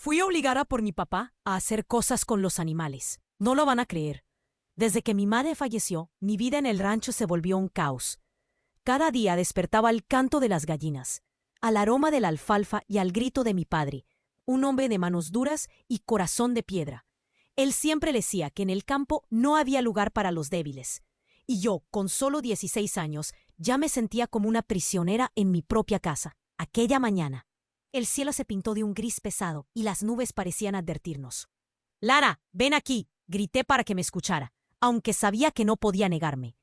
Fui obligada por mi papá a hacer cosas con los animales. No lo van a creer. Desde que mi madre falleció, mi vida en el rancho se volvió un caos. Cada día despertaba al canto de las gallinas, al aroma de la alfalfa y al grito de mi padre, un hombre de manos duras y corazón de piedra. Él siempre decía que en el campo no había lugar para los débiles. Y yo, con solo 16 años, ya me sentía como una prisionera en mi propia casa. Aquella mañana, el cielo se pintó de un gris pesado y las nubes parecían advertirnos. «Lara, ven aquí», grité para que me escuchara, aunque sabía que no podía negarme.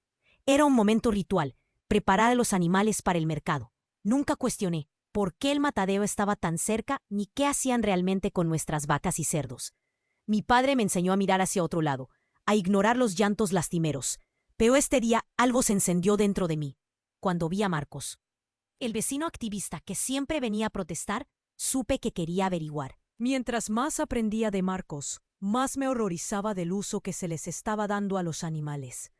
Era un momento ritual, preparar a los animales para el mercado. Nunca cuestioné por qué el matadero estaba tan cerca ni qué hacían realmente con nuestras vacas y cerdos. Mi padre me enseñó a mirar hacia otro lado, a ignorar los llantos lastimeros. Pero este día algo se encendió dentro de mí, cuando vi a Marcos. El vecino activista que siempre venía a protestar, supe que quería averiguar. Mientras más aprendía de Marcos, más me horrorizaba del uso que se les estaba dando a los animales.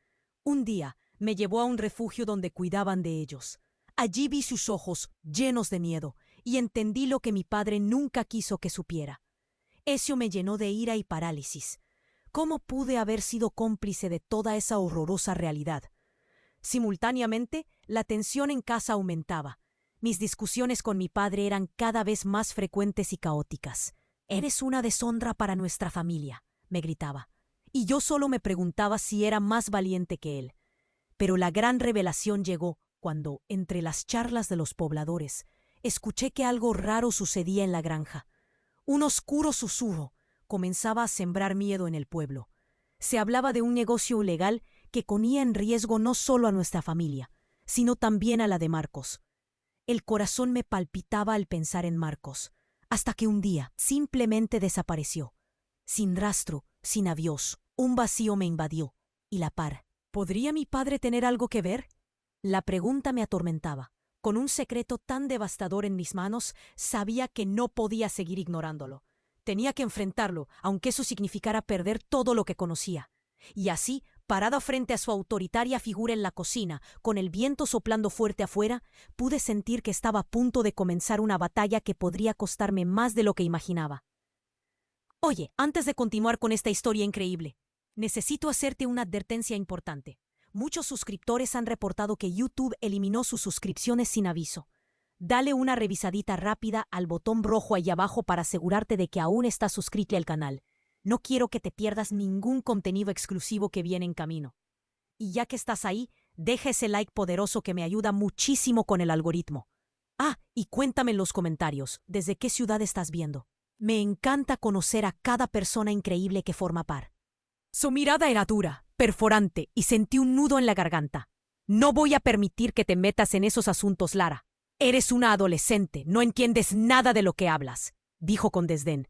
Un día me llevó a un refugio donde cuidaban de ellos. Allí vi sus ojos llenos de miedo y entendí lo que mi padre nunca quiso que supiera. Eso me llenó de ira y parálisis. ¿Cómo pude haber sido cómplice de toda esa horrorosa realidad? Simultáneamente, la tensión en casa aumentaba. Mis discusiones con mi padre eran cada vez más frecuentes y caóticas. «Eres una deshonra para nuestra familia», me gritaba. Y yo solo me preguntaba si era más valiente que él. Pero la gran revelación llegó cuando, entre las charlas de los pobladores, escuché que algo raro sucedía en la granja. Un oscuro susurro comenzaba a sembrar miedo en el pueblo. Se hablaba de un negocio ilegal que ponía en riesgo no solo a nuestra familia, sino también a la de Marcos. El corazón me palpitaba al pensar en Marcos, hasta que un día simplemente desapareció. Sin rastro, sin aviós, un vacío me invadió, y la par. ¿Podría mi padre tener algo que ver? La pregunta me atormentaba. Con un secreto tan devastador en mis manos, sabía que no podía seguir ignorándolo. Tenía que enfrentarlo, aunque eso significara perder todo lo que conocía. Y así, parada frente a su autoritaria figura en la cocina, con el viento soplando fuerte afuera, pude sentir que estaba a punto de comenzar una batalla que podría costarme más de lo que imaginaba. Oye, antes de continuar con esta historia increíble, necesito hacerte una advertencia importante. Muchos suscriptores han reportado que YouTube eliminó sus suscripciones sin aviso. Dale una revisadita rápida al botón rojo ahí abajo para asegurarte de que aún estás suscrito al canal. No quiero que te pierdas ningún contenido exclusivo que viene en camino. Y ya que estás ahí, deja ese like poderoso que me ayuda muchísimo con el algoritmo. Ah, y cuéntame en los comentarios, ¿desde qué ciudad estás viendo? Me encanta conocer a cada persona increíble que forma par. Su mirada era dura, perforante, y sentí un nudo en la garganta. No voy a permitir que te metas en esos asuntos, Lara. Eres una adolescente, no entiendes nada de lo que hablas, dijo con desdén.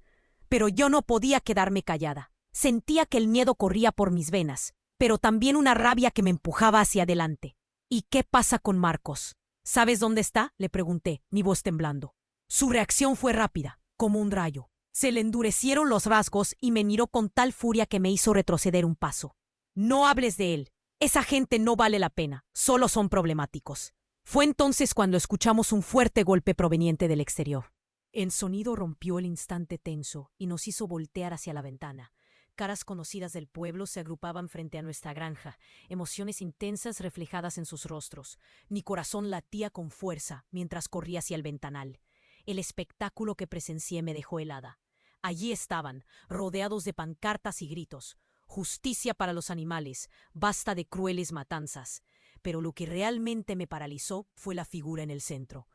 Pero yo no podía quedarme callada. Sentía que el miedo corría por mis venas, pero también una rabia que me empujaba hacia adelante. ¿Y qué pasa con Marcos? ¿Sabes dónde está?, le pregunté, mi voz temblando. Su reacción fue rápida, como un rayo. Se le endurecieron los rasgos y me miró con tal furia que me hizo retroceder un paso. «No hables de él. Esa gente no vale la pena. Solo son problemáticos». Fue entonces cuando escuchamos un fuerte golpe proveniente del exterior. El sonido rompió el instante tenso y nos hizo voltear hacia la ventana. Caras conocidas del pueblo se agrupaban frente a nuestra granja, emociones intensas reflejadas en sus rostros. Mi corazón latía con fuerza mientras corría hacia el ventanal. El espectáculo que presencié me dejó helada. Allí estaban, rodeados de pancartas y gritos. «Justicia para los animales, basta de crueles matanzas». Pero lo que realmente me paralizó fue la figura en el centro.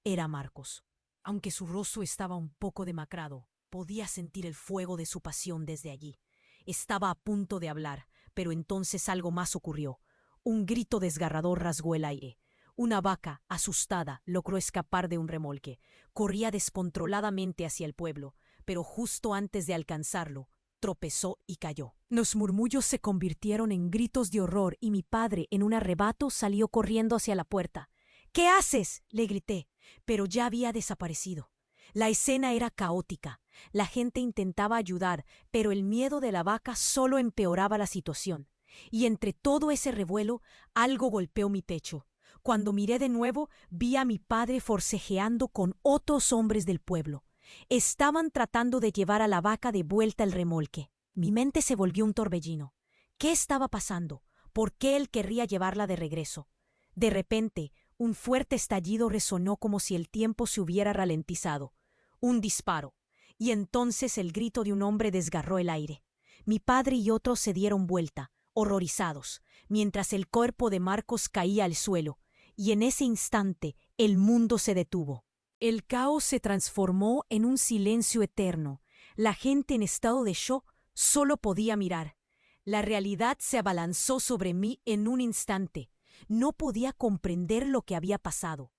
Era Marcos. Aunque su rostro estaba un poco demacrado, podía sentir el fuego de su pasión desde allí. Estaba a punto de hablar, pero entonces algo más ocurrió. Un grito desgarrador rasgó el aire. Una vaca, asustada, logró escapar de un remolque. Corría descontroladamente hacia el pueblo, pero justo antes de alcanzarlo, tropezó y cayó. Los murmullos se convirtieron en gritos de horror y mi padre, en un arrebato, salió corriendo hacia la puerta. «¿Qué haces?», le grité, pero ya había desaparecido. La escena era caótica. La gente intentaba ayudar, pero el miedo de la vaca solo empeoraba la situación. Y entre todo ese revuelo, algo golpeó mi pecho. Cuando miré de nuevo, vi a mi padre forcejeando con otros hombres del pueblo. Estaban tratando de llevar a la vaca de vuelta al remolque. Mi mente se volvió un torbellino. ¿Qué estaba pasando? ¿Por qué él querría llevarla de regreso? De repente, un fuerte estallido resonó como si el tiempo se hubiera ralentizado. Un disparo. Y entonces el grito de un hombre desgarró el aire. Mi padre y otros se dieron vuelta, horrorizados, mientras el cuerpo de Marcos caía al suelo, y en ese instante el mundo se detuvo. El caos se transformó en un silencio eterno. La gente en estado de shock solo podía mirar. La realidad se abalanzó sobre mí en un instante. No podía comprender lo que había pasado.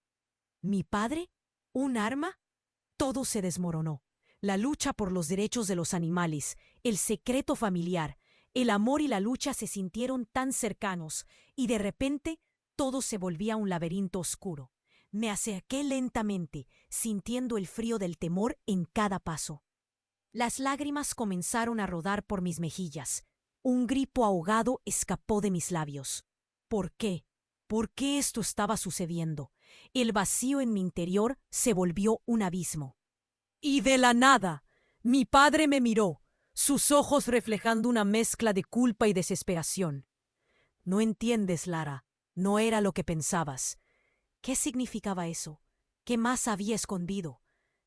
¿Mi padre? ¿Un arma? Todo se desmoronó. La lucha por los derechos de los animales, el secreto familiar, el amor y la lucha se sintieron tan cercanos, y de repente todo se volvía un laberinto oscuro. Me acerqué lentamente, sintiendo el frío del temor en cada paso. Las lágrimas comenzaron a rodar por mis mejillas. Un grito ahogado escapó de mis labios. ¿Por qué? ¿Por qué esto estaba sucediendo? El vacío en mi interior se volvió un abismo. Y de la nada, mi padre me miró, sus ojos reflejando una mezcla de culpa y desesperación. No entiendes, Lara, no era lo que pensabas. ¿Qué significaba eso? ¿Qué más había escondido?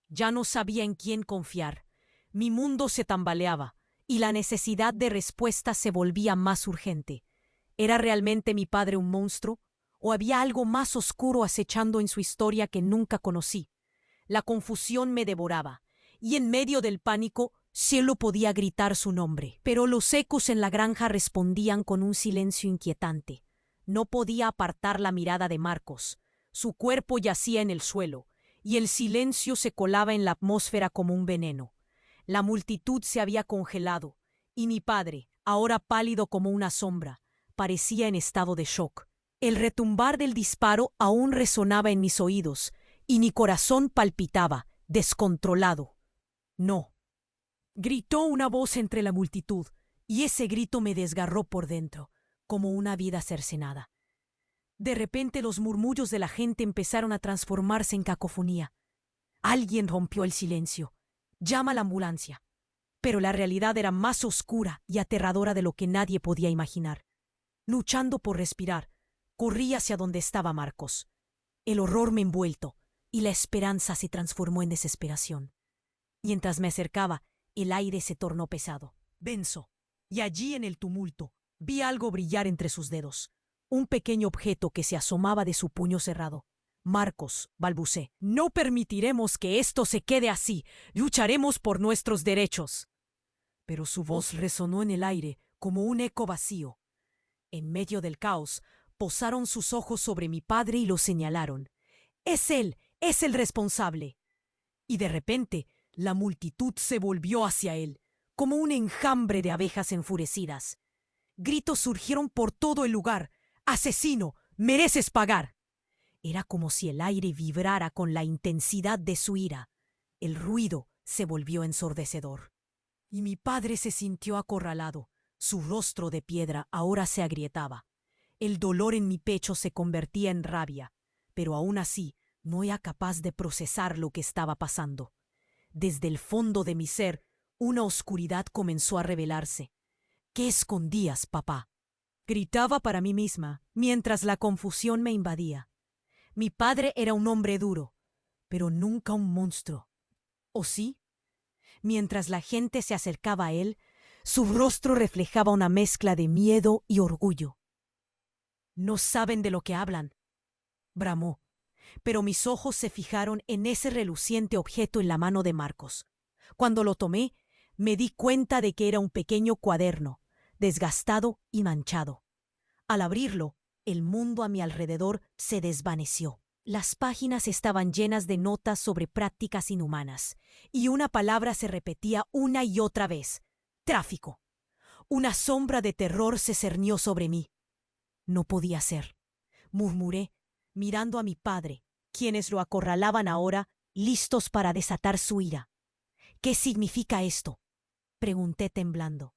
Ya no sabía en quién confiar. Mi mundo se tambaleaba, y la necesidad de respuesta se volvía más urgente. ¿Era realmente mi padre un monstruo? ¿O había algo más oscuro acechando en su historia que nunca conocí? La confusión me devoraba, y en medio del pánico solo podía gritar su nombre. Pero los ecos en la granja respondían con un silencio inquietante. No podía apartar la mirada de Marcos. Su cuerpo yacía en el suelo, y el silencio se colaba en la atmósfera como un veneno. La multitud se había congelado, y mi padre, ahora pálido como una sombra, parecía en estado de shock. El retumbar del disparo aún resonaba en mis oídos, y mi corazón palpitaba, descontrolado. No. Gritó una voz entre la multitud, y ese grito me desgarró por dentro, como una vida cercenada. De repente los murmullos de la gente empezaron a transformarse en cacofonía. Alguien rompió el silencio. Llama a la ambulancia. Pero la realidad era más oscura y aterradora de lo que nadie podía imaginar. Luchando por respirar, corrí hacia donde estaba Marcos. El horror me envuelto, y la esperanza se transformó en desesperación. Mientras me acercaba, el aire se tornó pesado, denso, y allí en el tumulto vi algo brillar entre sus dedos. Un pequeño objeto que se asomaba de su puño cerrado. Marcos, balbucé, no permitiremos que esto se quede así. Lucharemos por nuestros derechos. Pero su voz resonó en el aire como un eco vacío. En medio del caos, posaron sus ojos sobre mi padre y lo señalaron. ¡Es él! ¡Es el responsable! Y de repente, la multitud se volvió hacia él, como un enjambre de abejas enfurecidas. Gritos surgieron por todo el lugar. ¡Asesino! ¡Mereces pagar! Era como si el aire vibrara con la intensidad de su ira. El ruido se volvió ensordecedor. Y mi padre se sintió acorralado. Su rostro de piedra ahora se agrietaba. El dolor en mi pecho se convertía en rabia, pero aún así no era capaz de procesar lo que estaba pasando. Desde el fondo de mi ser, una oscuridad comenzó a revelarse. ¿Qué escondías, papá? Gritaba para mí misma, mientras la confusión me invadía. Mi padre era un hombre duro, pero nunca un monstruo. ¿O sí? Mientras la gente se acercaba a él, su rostro reflejaba una mezcla de miedo y orgullo. No saben de lo que hablan, bramó, pero mis ojos se fijaron en ese reluciente objeto en la mano de Marcos. Cuando lo tomé, me di cuenta de que era un pequeño cuaderno, desgastado y manchado. Al abrirlo, el mundo a mi alrededor se desvaneció. Las páginas estaban llenas de notas sobre prácticas inhumanas, y una palabra se repetía una y otra vez: tráfico. Una sombra de terror se cernió sobre mí. No podía ser, murmuré, mirando a mi padre, quienes lo acorralaban ahora, listos para desatar su ira. ¿Qué significa esto?, pregunté temblando.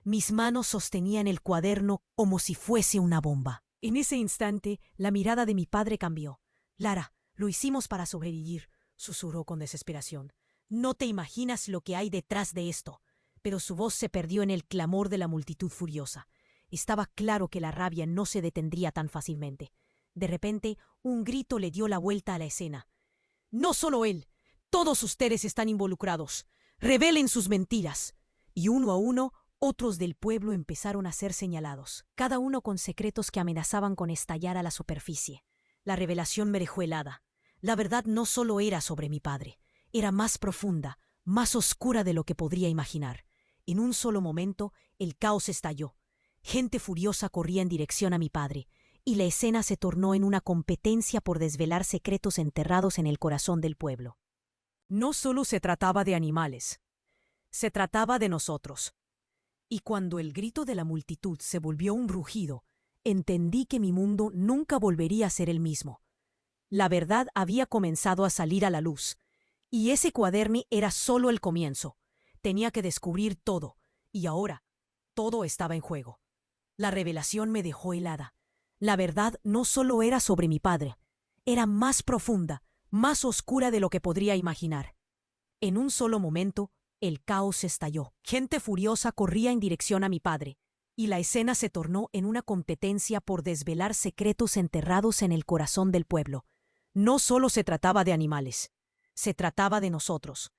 Mis manos sostenían el cuaderno como si fuese una bomba. En ese instante, la mirada de mi padre cambió. Lara, lo hicimos para sobrevivir, susurró con desesperación. No te imaginas lo que hay detrás de esto. Pero su voz se perdió en el clamor de la multitud furiosa. Estaba claro que la rabia no se detendría tan fácilmente. De repente, un grito le dio la vuelta a la escena. No solo él, todos ustedes están involucrados. Revelen sus mentiras. Y uno a uno, otros del pueblo empezaron a ser señalados, cada uno con secretos que amenazaban con estallar a la superficie. La revelación me dejó helada. La verdad no solo era sobre mi padre, era más profunda, más oscura de lo que podría imaginar. En un solo momento, el caos estalló. Gente furiosa corría en dirección a mi padre, y la escena se tornó en una competencia por desvelar secretos enterrados en el corazón del pueblo. No solo se trataba de animales, se trataba de nosotros. Y cuando el grito de la multitud se volvió un rugido, entendí que mi mundo nunca volvería a ser el mismo. La verdad había comenzado a salir a la luz, y ese cuaderno era solo el comienzo. Tenía que descubrir todo, y ahora todo estaba en juego. La revelación me dejó helada. La verdad no solo era sobre mi padre, era más profunda, más oscura de lo que podría imaginar. En un solo momento, el caos estalló. Gente furiosa corría en dirección a mi padre, y la escena se tornó en una competencia por desvelar secretos enterrados en el corazón del pueblo. No solo se trataba de animales, se trataba de nosotros.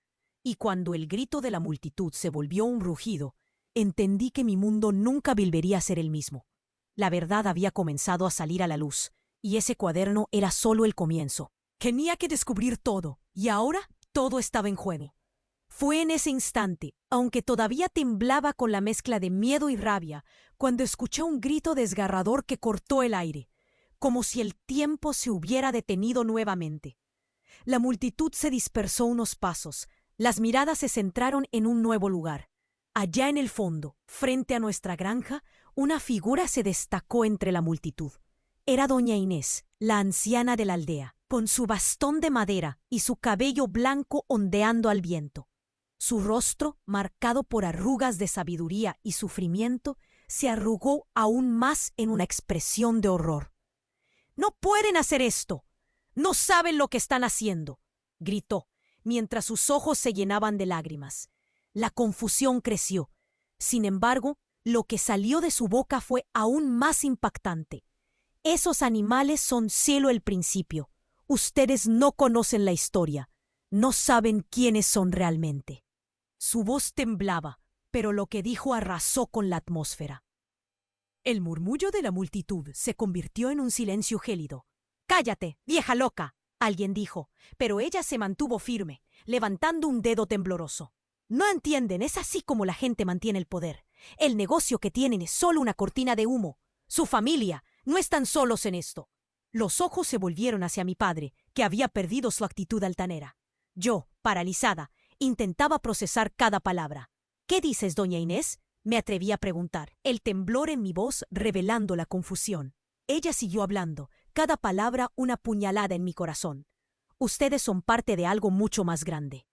Y cuando el grito de la multitud se volvió un rugido, entendí que mi mundo nunca volvería a ser el mismo. La verdad había comenzado a salir a la luz, y ese cuaderno era solo el comienzo. Tenía que descubrir todo, y ahora todo estaba en juego. Fue en ese instante, aunque todavía temblaba con la mezcla de miedo y rabia, cuando escuché un grito desgarrador que cortó el aire, como si el tiempo se hubiera detenido nuevamente. La multitud se dispersó unos pasos, las miradas se centraron en un nuevo lugar. Allá en el fondo, frente a nuestra granja, una figura se destacó entre la multitud. Era doña Inés, la anciana de la aldea, con su bastón de madera y su cabello blanco ondeando al viento. Su rostro, marcado por arrugas de sabiduría y sufrimiento, se arrugó aún más en una expresión de horror. «¡No pueden hacer esto! ¡No saben lo que están haciendo!», gritó, mientras sus ojos se llenaban de lágrimas. La confusión creció. Sin embargo, lo que salió de su boca fue aún más impactante. «Esos animales son solo el principio. Ustedes no conocen la historia. No saben quiénes son realmente». Su voz temblaba, pero lo que dijo arrasó con la atmósfera. El murmullo de la multitud se convirtió en un silencio gélido. «¡Cállate, vieja loca!», alguien dijo, pero ella se mantuvo firme, levantando un dedo tembloroso. «No entienden, es así como la gente mantiene el poder. El negocio que tienen es solo una cortina de humo. Su familia, no están solos en esto». Los ojos se volvieron hacia mi padre, que había perdido su actitud altanera. Yo, paralizada, intentaba procesar cada palabra. «¿Qué dices, doña Inés?», me atreví a preguntar, el temblor en mi voz revelando la confusión. Ella siguió hablando, cada palabra una puñalada en mi corazón. «Ustedes son parte de algo mucho más grande.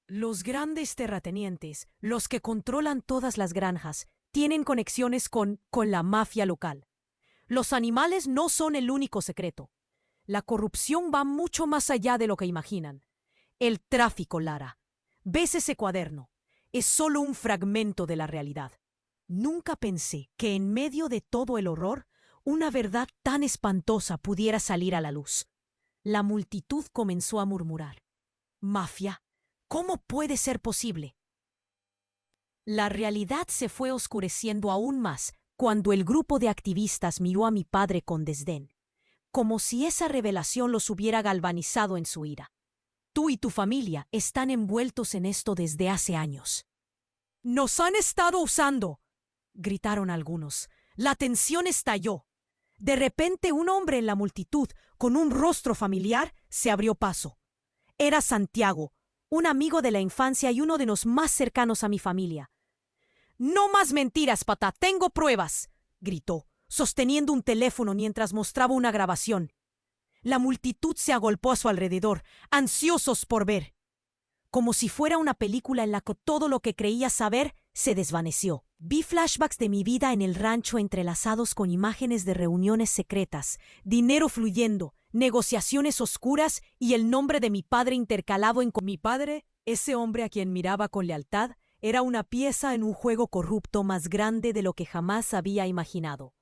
Los grandes terratenientes, los que controlan todas las granjas, tienen conexiones con la mafia local. Los animales no son el único secreto. La corrupción va mucho más allá de lo que imaginan. El tráfico, Lara. ¿Ves ese cuaderno? Es solo un fragmento de la realidad. Nunca pensé que en medio de todo el horror, una verdad tan espantosa pudiera salir a la luz». La multitud comenzó a murmurar. «¿Mafia? ¿Cómo puede ser posible?». La realidad se fue oscureciendo aún más cuando el grupo de activistas miró a mi padre con desdén, como si esa revelación los hubiera galvanizado en su ira. «Tú y tu familia están envueltos en esto desde hace años». «¡Nos han estado usando!», gritaron algunos. La tensión estalló. De repente un hombre en la multitud, con un rostro familiar, se abrió paso. Era Santiago, un amigo de la infancia y uno de los más cercanos a mi familia. «¡No más mentiras, papá! ¡Tengo pruebas!», gritó, sosteniendo un teléfono mientras mostraba una grabación. La multitud se agolpó a su alrededor, ansiosos por ver. Como si fuera una película en la que todo lo que creía saber se desvaneció. Vi flashbacks de mi vida en el rancho entrelazados con imágenes de reuniones secretas, dinero fluyendo, negociaciones oscuras y el nombre de mi padre intercalado con mi padre, ese hombre a quien miraba con lealtad, era una pieza en un juego corrupto más grande de lo que jamás había imaginado.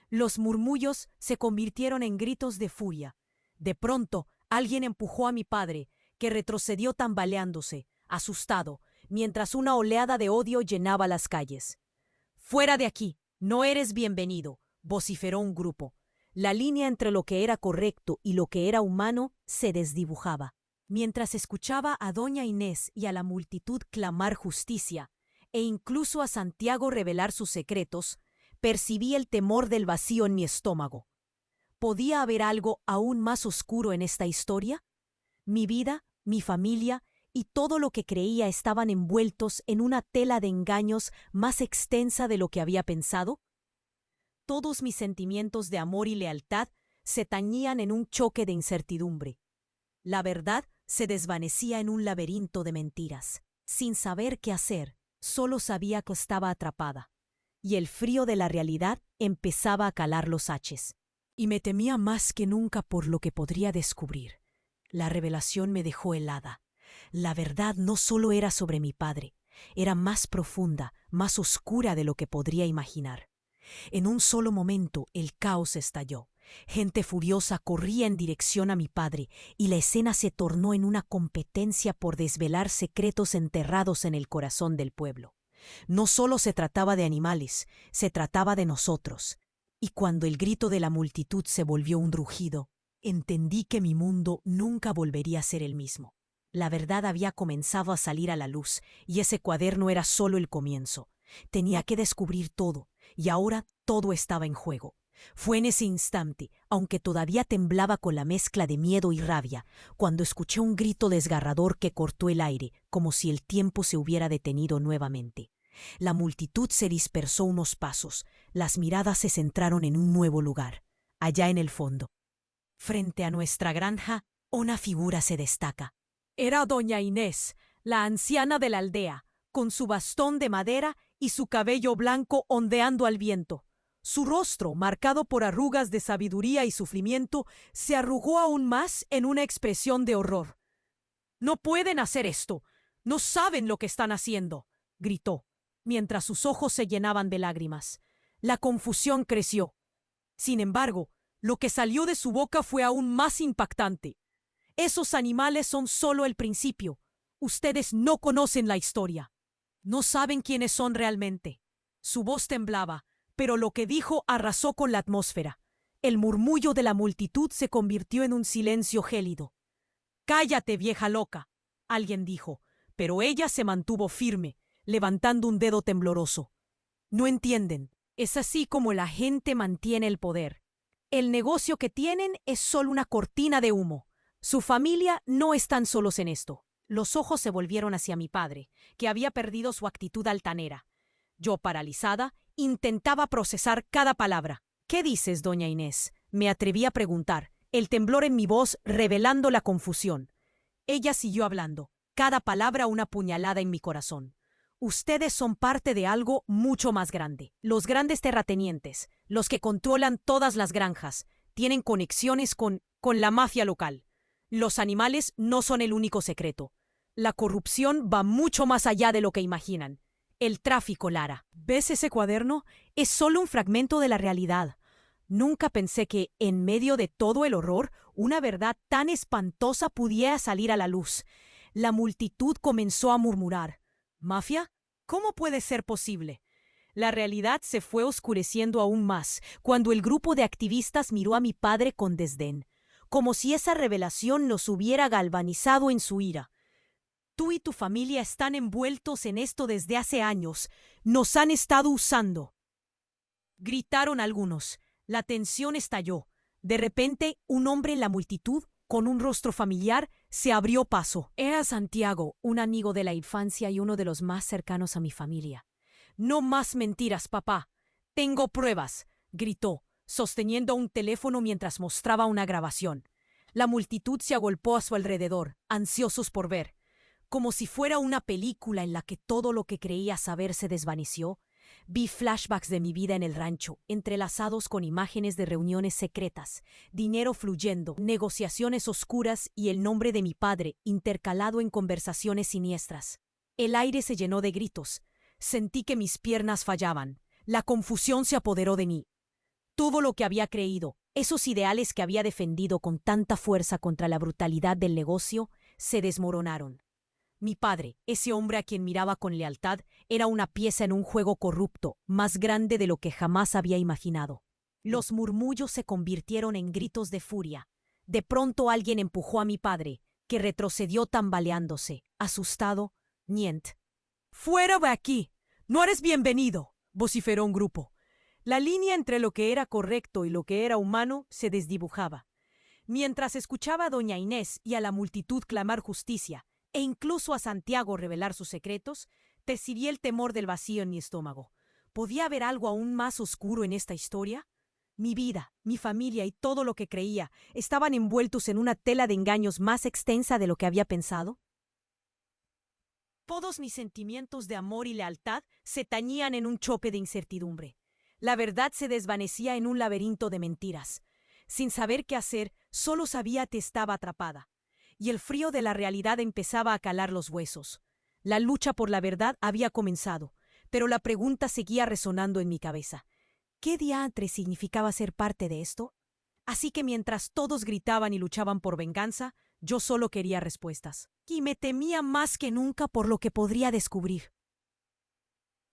Los murmullos se convirtieron en gritos de furia. De pronto, alguien empujó a mi padre, que retrocedió tambaleándose, asustado, mientras una oleada de odio llenaba las calles. «Fuera de aquí, no eres bienvenido», vociferó un grupo. La línea entre lo que era correcto y lo que era humano se desdibujaba. Mientras escuchaba a doña Inés y a la multitud clamar justicia, e incluso a Santiago revelar sus secretos, percibí el temor del vacío en mi estómago. ¿Podía haber algo aún más oscuro en esta historia? Mi vida, mi familia y todo lo que creía estaban envueltos en una tela de engaños más extensa de lo que había pensado. Todos mis sentimientos de amor y lealtad se tañían en un choque de incertidumbre. La verdad se desvanecía en un laberinto de mentiras. Sin saber qué hacer, solo sabía que estaba atrapada, y el frío de la realidad empezaba a calar los haches. Y me temía más que nunca por lo que podría descubrir. La revelación me dejó helada. La verdad no solo era sobre mi padre, era más profunda, más oscura de lo que podría imaginar. En un solo momento el caos estalló. Gente furiosa corría en dirección a mi padre y la escena se tornó en una competencia por desvelar secretos enterrados en el corazón del pueblo. No solo se trataba de animales, se trataba de nosotros. Y cuando el grito de la multitud se volvió un rugido, entendí que mi mundo nunca volvería a ser el mismo. La verdad había comenzado a salir a la luz y ese cuaderno era solo el comienzo. Tenía que descubrir todo y ahora todo estaba en juego. Fue en ese instante, aunque todavía temblaba con la mezcla de miedo y rabia, cuando escuché un grito desgarrador que cortó el aire, como si el tiempo se hubiera detenido nuevamente. La multitud se dispersó unos pasos, las miradas se centraron en un nuevo lugar, allá en el fondo. Frente a nuestra granja, una figura se destaca. Era doña Inés, la anciana de la aldea, con su bastón de madera y su cabello blanco ondeando al viento. Su rostro, marcado por arrugas de sabiduría y sufrimiento, se arrugó aún más en una expresión de horror. «No pueden hacer esto. No saben lo que están haciendo», gritó, mientras sus ojos se llenaban de lágrimas. La confusión creció. Sin embargo, lo que salió de su boca fue aún más impactante. «Esos animales son solo el principio. Ustedes no conocen la historia. No saben quiénes son realmente». Su voz temblaba, pero lo que dijo arrasó con la atmósfera. El murmullo de la multitud se convirtió en un silencio gélido. «Cállate, vieja loca», alguien dijo, pero ella se mantuvo firme, levantando un dedo tembloroso. «No entienden. Es así como la gente mantiene el poder. El negocio que tienen es solo una cortina de humo. Su familia no están solos en esto». Los ojos se volvieron hacia mi padre, que había perdido su actitud altanera. Yo, paralizada, intentaba procesar cada palabra. «¿Qué dices, doña Inés?», me atreví a preguntar, el temblor en mi voz revelando la confusión. Ella siguió hablando, cada palabra una puñalada en mi corazón. «Ustedes son parte de algo mucho más grande. Los grandes terratenientes, los que controlan todas las granjas, tienen conexiones con la mafia local. Los animales no son el único secreto. La corrupción va mucho más allá de lo que imaginan. El tráfico, Lara. ¿Ves ese cuaderno? Es solo un fragmento de la realidad. Nunca pensé que, en medio de todo el horror, una verdad tan espantosa pudiera salir a la luz». La multitud comenzó a murmurar. «¿Mafia? ¿Cómo puede ser posible?». La realidad se fue oscureciendo aún más cuando el grupo de activistas miró a mi padre con desdén, como si esa revelación los hubiera galvanizado en su ira. «Tú y tu familia están envueltos en esto desde hace años. Nos han estado usando», gritaron algunos. La tensión estalló. De repente, un hombre en la multitud, con un rostro familiar, se abrió paso. Era Santiago, un amigo de la infancia y uno de los más cercanos a mi familia. «No más mentiras, papá. Tengo pruebas», gritó, sosteniendo un teléfono mientras mostraba una grabación. La multitud se agolpó a su alrededor, ansiosos por ver. Como si fuera una película en la que todo lo que creía saber se desvaneció, vi flashbacks de mi vida en el rancho, entrelazados con imágenes de reuniones secretas, dinero fluyendo, negociaciones oscuras y el nombre de mi padre intercalado en conversaciones siniestras. El aire se llenó de gritos. Sentí que mis piernas fallaban. La confusión se apoderó de mí. Todo lo que había creído, esos ideales que había defendido con tanta fuerza contra la brutalidad del negocio, se desmoronaron. Mi padre, ese hombre a quien miraba con lealtad, era una pieza en un juego corrupto, más grande de lo que jamás había imaginado. Los murmullos se convirtieron en gritos de furia. De pronto alguien empujó a mi padre, que retrocedió tambaleándose, asustado. Nient. «¡Fuera de aquí! ¡No eres bienvenido!», vociferó un grupo. La línea entre lo que era correcto y lo que era humano se desdibujaba. Mientras escuchaba a doña Inés y a la multitud clamar justicia, e incluso a Santiago revelar sus secretos, percibí el temor del vacío en mi estómago. ¿Podía haber algo aún más oscuro en esta historia? Mi vida, mi familia y todo lo que creía estaban envueltos en una tela de engaños más extensa de lo que había pensado. Todos mis sentimientos de amor y lealtad se tañían en un chope de incertidumbre. La verdad se desvanecía en un laberinto de mentiras. Sin saber qué hacer, solo sabía que estaba atrapada. Y el frío de la realidad empezaba a calar los huesos. La lucha por la verdad había comenzado, pero la pregunta seguía resonando en mi cabeza. ¿Qué diantre significaba ser parte de esto? Así que mientras todos gritaban y luchaban por venganza, yo solo quería respuestas. Y me temía más que nunca por lo que podría descubrir.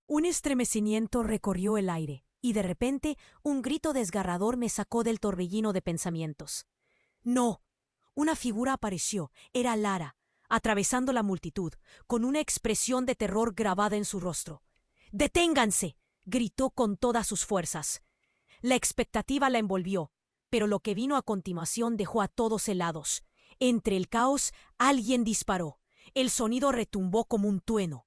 Un estremecimiento recorrió el aire, y de repente un grito desgarrador me sacó del torbellino de pensamientos. ¡No! Una figura apareció. Era Lara, atravesando la multitud, con una expresión de terror grabada en su rostro. «¡Deténganse!», gritó con todas sus fuerzas. La expectativa la envolvió, pero lo que vino a continuación dejó a todos helados. Entre el caos, alguien disparó. El sonido retumbó como un trueno.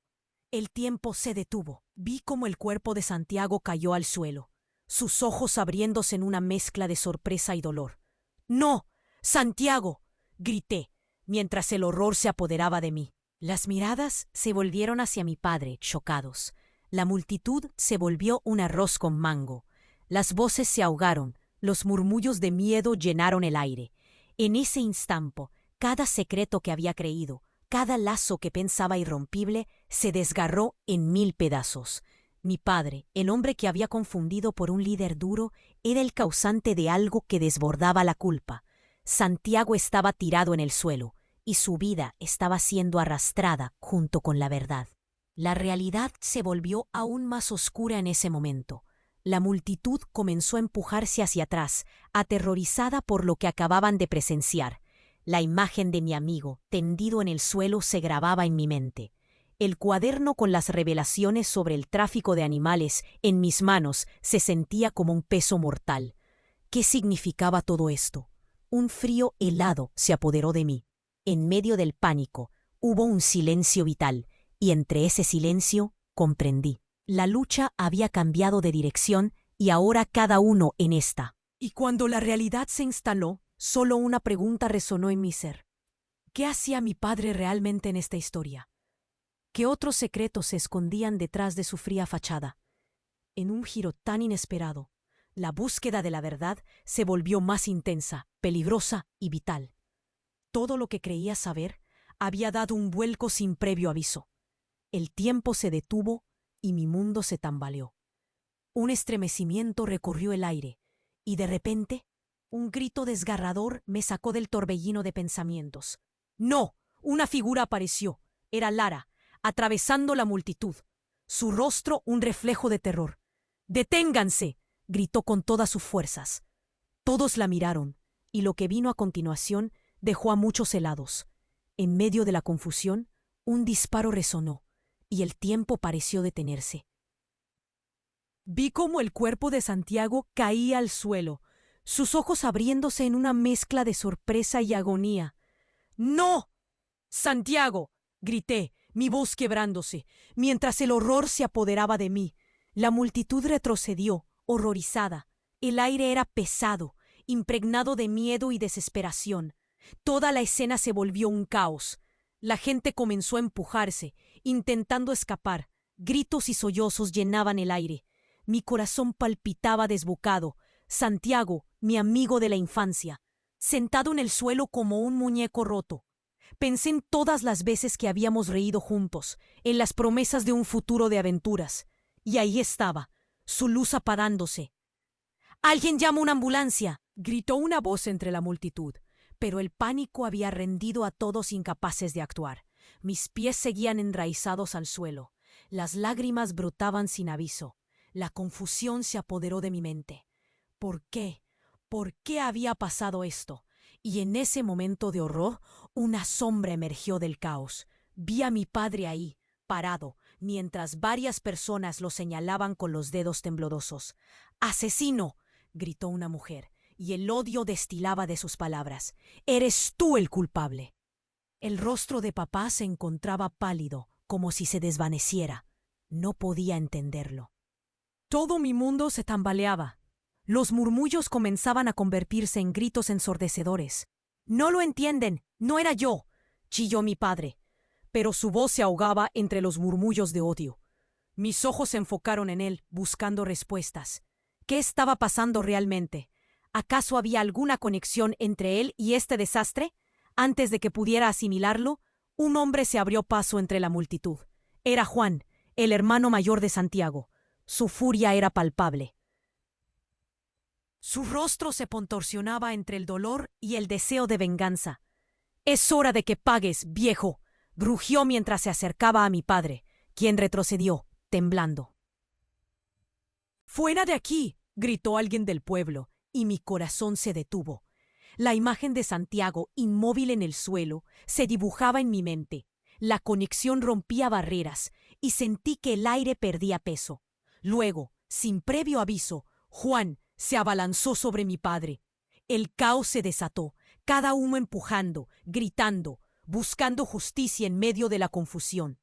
El tiempo se detuvo. Vi cómo el cuerpo de Santiago cayó al suelo, sus ojos abriéndose en una mezcla de sorpresa y dolor. «¡No! ¡Santiago!», grité, mientras el horror se apoderaba de mí. Las miradas se volvieron hacia mi padre, chocados. La multitud se volvió un arroz con mango. Las voces se ahogaron, los murmullos de miedo llenaron el aire. En ese instante, cada secreto que había creído, cada lazo que pensaba irrompible, se desgarró en 1000 pedazos. Mi padre, el hombre que había confundido por un líder duro, era el causante de algo que desbordaba la culpa. Santiago estaba tirado en el suelo, y su vida estaba siendo arrastrada junto con la verdad. La realidad se volvió aún más oscura en ese momento. La multitud comenzó a empujarse hacia atrás, aterrorizada por lo que acababan de presenciar. La imagen de mi amigo, tendido en el suelo, se grababa en mi mente. El cuaderno con las revelaciones sobre el tráfico de animales en mis manos se sentía como un peso mortal. ¿Qué significaba todo esto? Un frío helado se apoderó de mí. En medio del pánico, hubo un silencio vital, y entre ese silencio comprendí. La lucha había cambiado de dirección y ahora cada uno en esta. Y cuando la realidad se instaló, solo una pregunta resonó en mi ser. ¿Qué hacía mi padre realmente en esta historia? ¿Qué otros secretos se escondían detrás de su fría fachada? En un giro tan inesperado, la búsqueda de la verdad se volvió más intensa, peligrosa y vital. Todo lo que creía saber había dado un vuelco sin previo aviso. El tiempo se detuvo y mi mundo se tambaleó. Un estremecimiento recorrió el aire y de repente un grito desgarrador me sacó del torbellino de pensamientos. ¡No! Una figura apareció. Era Lara, atravesando la multitud. Su rostro un reflejo de terror. «¡Deténganse!», gritó con todas sus fuerzas. Todos la miraron, y lo que vino a continuación dejó a muchos helados. En medio de la confusión, un disparo resonó, y el tiempo pareció detenerse. Vi cómo el cuerpo de Santiago caía al suelo, sus ojos abriéndose en una mezcla de sorpresa y agonía. «¡No! ¡Santiago!», grité, mi voz quebrándose, mientras el horror se apoderaba de mí. La multitud retrocedió, horrorizada. El aire era pesado, impregnado de miedo y desesperación. Toda la escena se volvió un caos. La gente comenzó a empujarse, intentando escapar. Gritos y sollozos llenaban el aire. Mi corazón palpitaba desbocado. Santiago, mi amigo de la infancia, sentado en el suelo como un muñeco roto. Pensé en todas las veces que habíamos reído juntos, en las promesas de un futuro de aventuras. Y ahí estaba, su luz apagándose. «¡Alguien llama una ambulancia!», gritó una voz entre la multitud. Pero el pánico había rendido a todos incapaces de actuar. Mis pies seguían enraizados al suelo. Las lágrimas brotaban sin aviso. La confusión se apoderó de mi mente. ¿Por qué? ¿Por qué había pasado esto? Y en ese momento de horror, una sombra emergió del caos. Vi a mi padre ahí, parado, mientras varias personas lo señalaban con los dedos temblorosos. «¡Asesino!», gritó una mujer, y el odio destilaba de sus palabras. «¡Eres tú el culpable!». El rostro de papá se encontraba pálido, como si se desvaneciera. No podía entenderlo. Todo mi mundo se tambaleaba. Los murmullos comenzaban a convertirse en gritos ensordecedores. «¡No lo entienden! ¡No era yo!», chilló mi padre. Pero su voz se ahogaba entre los murmullos de odio. Mis ojos se enfocaron en él, buscando respuestas. ¿Qué estaba pasando realmente? ¿Acaso había alguna conexión entre él y este desastre? Antes de que pudiera asimilarlo, un hombre se abrió paso entre la multitud. Era Juan, el hermano mayor de Santiago. Su furia era palpable. Su rostro se contorsionaba entre el dolor y el deseo de venganza. «Es hora de que pagues, viejo», rugió mientras se acercaba a mi padre, quien retrocedió, temblando. «¡Fuera de aquí!», gritó alguien del pueblo, y mi corazón se detuvo. La imagen de Santiago, inmóvil en el suelo, se dibujaba en mi mente. La conexión rompía barreras, y sentí que el aire perdía peso. Luego, sin previo aviso, Juan se abalanzó sobre mi padre. El caos se desató, cada uno empujando, gritando, buscando justicia en medio de la confusión.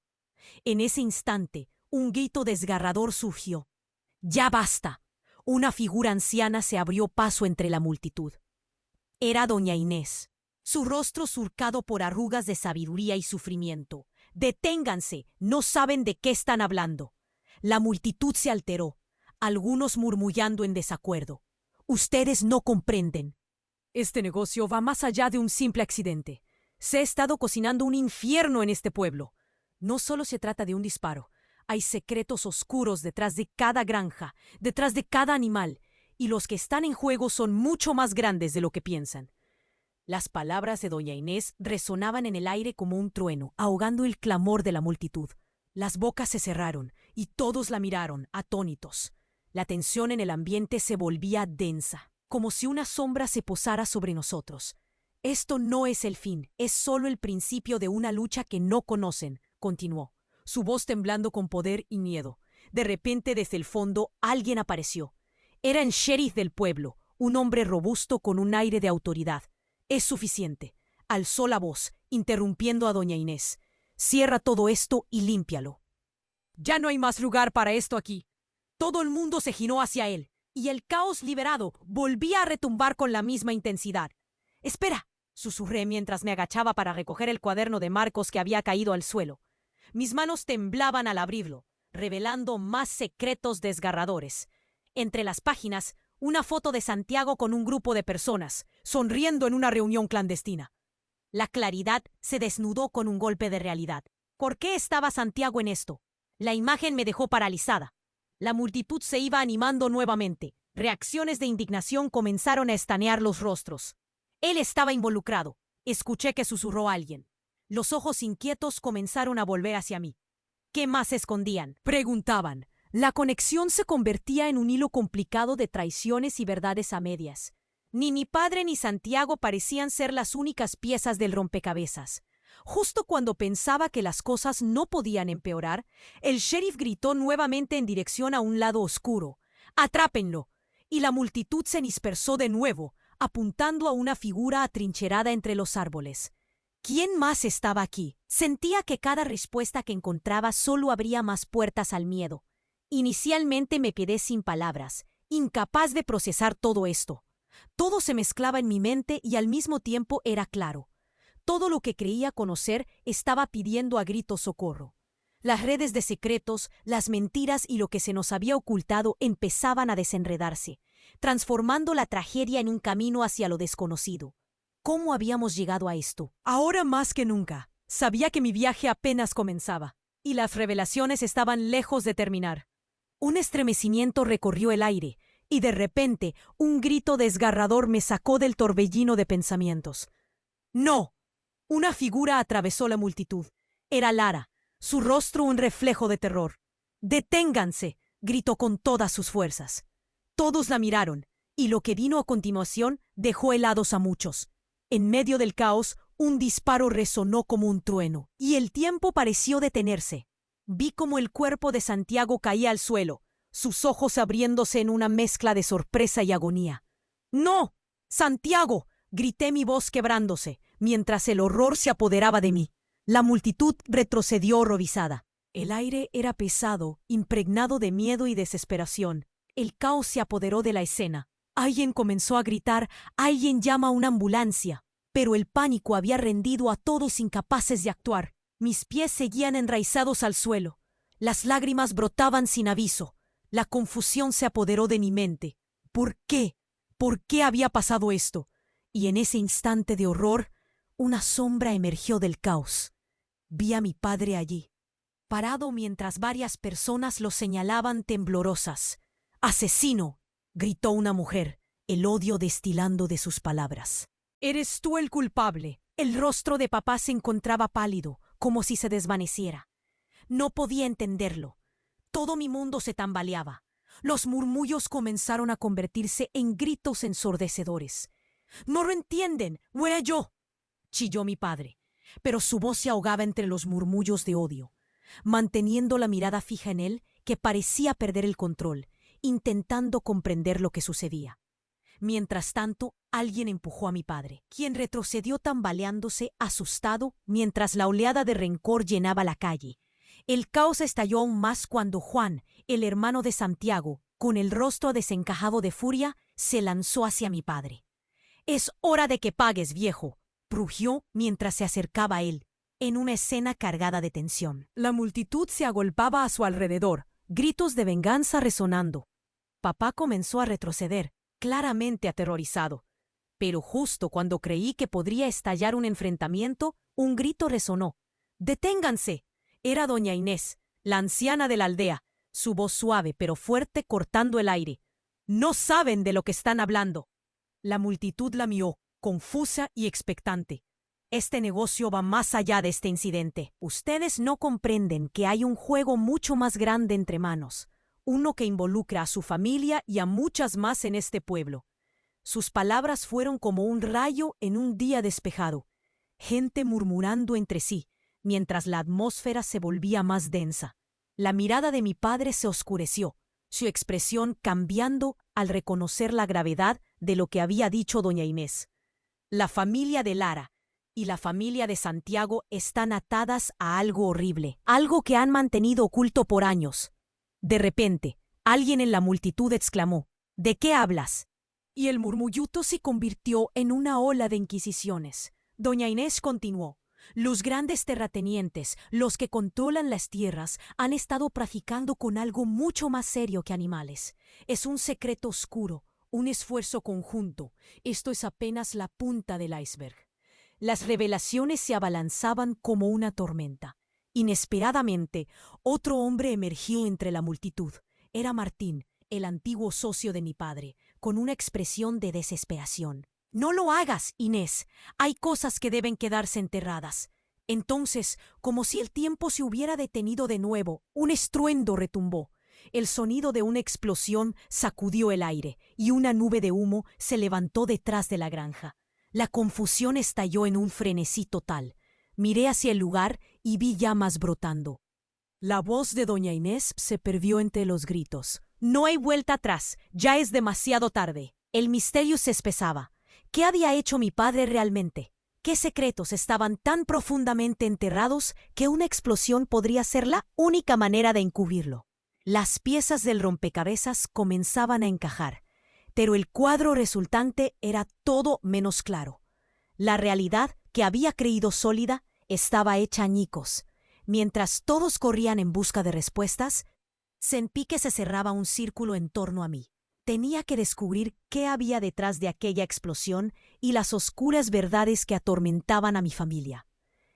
En ese instante, un grito desgarrador surgió. «¡Ya basta!». Una figura anciana se abrió paso entre la multitud. Era doña Inés, su rostro surcado por arrugas de sabiduría y sufrimiento. «¡Deténganse! No saben de qué están hablando». La multitud se alteró, algunos murmullando en desacuerdo. «Ustedes no comprenden. Este negocio va más allá de un simple accidente. Se ha estado cocinando un infierno en este pueblo. No solo se trata de un disparo. Hay secretos oscuros detrás de cada granja, detrás de cada animal, y los que están en juego son mucho más grandes de lo que piensan». Las palabras de doña Inés resonaban en el aire como un trueno, ahogando el clamor de la multitud. Las bocas se cerraron, y todos la miraron, atónitos. La tensión en el ambiente se volvía densa, como si una sombra se posara sobre nosotros. «Esto no es el fin, es solo el principio de una lucha que no conocen», continuó, su voz temblando con poder y miedo. De repente, desde el fondo, alguien apareció. Era el sheriff del pueblo, un hombre robusto con un aire de autoridad. «Es suficiente», alzó la voz, interrumpiendo a doña Inés. «Cierra todo esto y límpialo. Ya no hay más lugar para esto aquí». Todo el mundo se giró hacia él, y el caos liberado volvía a retumbar con la misma intensidad. «Espera», susurré mientras me agachaba para recoger el cuaderno de Marcos que había caído al suelo. Mis manos temblaban al abrirlo, revelando más secretos desgarradores. Entre las páginas, una foto de Santiago con un grupo de personas, sonriendo en una reunión clandestina. La claridad se desnudó con un golpe de realidad. ¿Por qué estaba Santiago en esto? La imagen me dejó paralizada. La multitud se iba animando nuevamente. Reacciones de indignación comenzaron a estanear los rostros. Él estaba involucrado. Escuché que susurró alguien. Los ojos inquietos comenzaron a volver hacia mí. ¿Qué más escondían?, preguntaban. La conexión se convertía en un hilo complicado de traiciones y verdades a medias. Ni mi padre ni Santiago parecían ser las únicas piezas del rompecabezas. Justo cuando pensaba que las cosas no podían empeorar, el sheriff gritó nuevamente en dirección a un lado oscuro. «¡Atrápenlo!», y la multitud se dispersó de nuevo, apuntando a una figura atrincherada entre los árboles. ¿Quién más estaba aquí? Sentía que cada respuesta que encontraba solo abría más puertas al miedo. Inicialmente me quedé sin palabras, incapaz de procesar todo esto. Todo se mezclaba en mi mente y al mismo tiempo era claro. Todo lo que creía conocer estaba pidiendo a gritos socorro. Las redes de secretos, las mentiras y lo que se nos había ocultado empezaban a desenredarse, transformando la tragedia en un camino hacia lo desconocido. ¿Cómo habíamos llegado a esto? Ahora más que nunca, sabía que mi viaje apenas comenzaba, y las revelaciones estaban lejos de terminar. Un estremecimiento recorrió el aire, y de repente un grito desgarrador me sacó del torbellino de pensamientos. ¡No! Una figura atravesó la multitud. Era Lara, su rostro un reflejo de terror. ¡Deténganse!, gritó con todas sus fuerzas. Todos la miraron, y lo que vino a continuación dejó helados a muchos. En medio del caos, un disparo resonó como un trueno, y el tiempo pareció detenerse. Vi cómo el cuerpo de Santiago caía al suelo, sus ojos abriéndose en una mezcla de sorpresa y agonía. ¡No! ¡Santiago!, grité, mi voz quebrándose, mientras el horror se apoderaba de mí. La multitud retrocedió horrorizada. El aire era pesado, impregnado de miedo y desesperación. El caos se apoderó de la escena. Alguien comenzó a gritar: «¡Alguien llama a una ambulancia!». Pero el pánico había rendido a todos incapaces de actuar. Mis pies seguían enraizados al suelo. Las lágrimas brotaban sin aviso. La confusión se apoderó de mi mente. ¿Por qué? ¿Por qué había pasado esto? Y en ese instante de horror, una sombra emergió del caos. Vi a mi padre allí, parado mientras varias personas lo señalaban temblorosas. «¡Asesino!», gritó una mujer, el odio destilando de sus palabras. «Eres tú el culpable». El rostro de papá se encontraba pálido, como si se desvaneciera. No podía entenderlo. Todo mi mundo se tambaleaba. Los murmullos comenzaron a convertirse en gritos ensordecedores. «¡No lo entienden! ¡No era yo!», chilló mi padre, pero su voz se ahogaba entre los murmullos de odio. Manteniendo la mirada fija en él, que parecía perder el control, intentando comprender lo que sucedía. Mientras tanto, alguien empujó a mi padre, quien retrocedió tambaleándose, asustado, mientras la oleada de rencor llenaba la calle. El caos estalló aún más cuando Juan, el hermano de Santiago, con el rostro desencajado de furia, se lanzó hacia mi padre. «Es hora de que pagues, viejo», rugió mientras se acercaba a él, en una escena cargada de tensión. La multitud se agolpaba a su alrededor, gritos de venganza resonando. Papá comenzó a retroceder, claramente aterrorizado. Pero justo cuando creí que podría estallar un enfrentamiento, un grito resonó. «¡Deténganse!». Era doña Inés, la anciana de la aldea, su voz suave pero fuerte cortando el aire. «No saben de lo que están hablando». La multitud la miró, confusa y expectante. «Este negocio va más allá de este incidente. Ustedes no comprenden que hay un juego mucho más grande entre manos, uno que involucra a su familia y a muchas más en este pueblo». Sus palabras fueron como un rayo en un día despejado. Gente murmurando entre sí, mientras la atmósfera se volvía más densa. La mirada de mi padre se oscureció, su expresión cambiando al reconocer la gravedad de lo que había dicho doña Inés. La familia de Lara y la familia de Santiago están atadas a algo horrible, algo que han mantenido oculto por años. De repente, alguien en la multitud exclamó: «¿De qué hablas?». Y el murmulluto se convirtió en una ola de inquisiciones. Doña Inés continuó: «Los grandes terratenientes, los que controlan las tierras, han estado traficando con algo mucho más serio que animales. Es un secreto oscuro, un esfuerzo conjunto. Esto es apenas la punta del iceberg». Las revelaciones se abalanzaban como una tormenta. Inesperadamente, otro hombre emergió entre la multitud. Era Martín, el antiguo socio de mi padre, con una expresión de desesperación. «No lo hagas, Inés. Hay cosas que deben quedarse enterradas». Entonces, como si el tiempo se hubiera detenido de nuevo, un estruendo retumbó. El sonido de una explosión sacudió el aire, y una nube de humo se levantó detrás de la granja. La confusión estalló en un frenesí total. Miré hacia el lugar y vi llamas brotando. La voz de doña Inés se perdió entre los gritos. «No hay vuelta atrás. Ya es demasiado tarde». El misterio se espesaba. ¿Qué había hecho mi padre realmente? ¿Qué secretos estaban tan profundamente enterrados que una explosión podría ser la única manera de encubrirlo? Las piezas del rompecabezas comenzaban a encajar, pero el cuadro resultante era todo menos claro. La realidad que había creído sólida, estaba hecha añicos. Mientras todos corrían en busca de respuestas, sentí que se cerraba un círculo en torno a mí. Tenía que descubrir qué había detrás de aquella explosión y las oscuras verdades que atormentaban a mi familia.